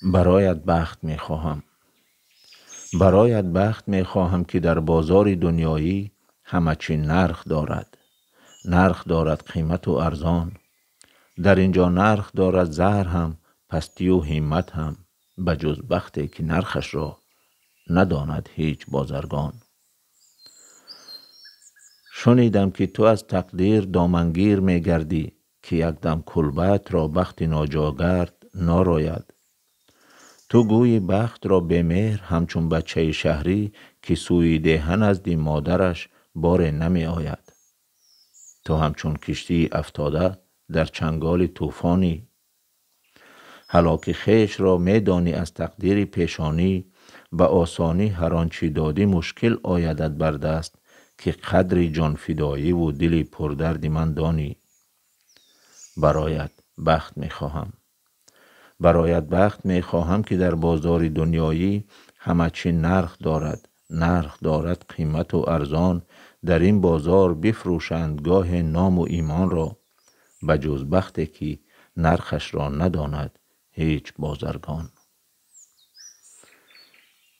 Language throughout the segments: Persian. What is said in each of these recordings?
برایت بخت می خواهم. برایت بخت می خواهم که در بازار دنیایی همه چی نرخ دارد. نرخ دارد قیمت و ارزان. در اینجا نرخ دارد زهر هم، پستی و همت هم، بجز بختی که نرخش را نداند هیچ بازرگان. شنیدم که تو از تقدیر دامنگیر می گردی، که یک دم کلبت را بخت ناجاگرد ناراید. تو گوی بخت را به مهر همچون بچه شهری، که سوی دهن از دی مادرش بار نمی آید. تو همچون کشتی افتاده در چنگال طوفانی. هلاک خویش را می دانی از تقدیر پیشانی، به آسانی هر آنچه دادی مشکل آیدت بر دست، که قدر جان فدایی و دل پردرد من دانی. برایت بخت می خواهم. برایت بخت می خواهم که در بازار دنیایی همه چی نرخ دارد. نرخ دارد قیمت و ارزان. در این بازار بفروشند گاه نام و ایمان را، بجز بختی که نرخش را نداند هیچ بازرگان.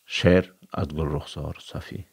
شعر از گل رخسار صفی.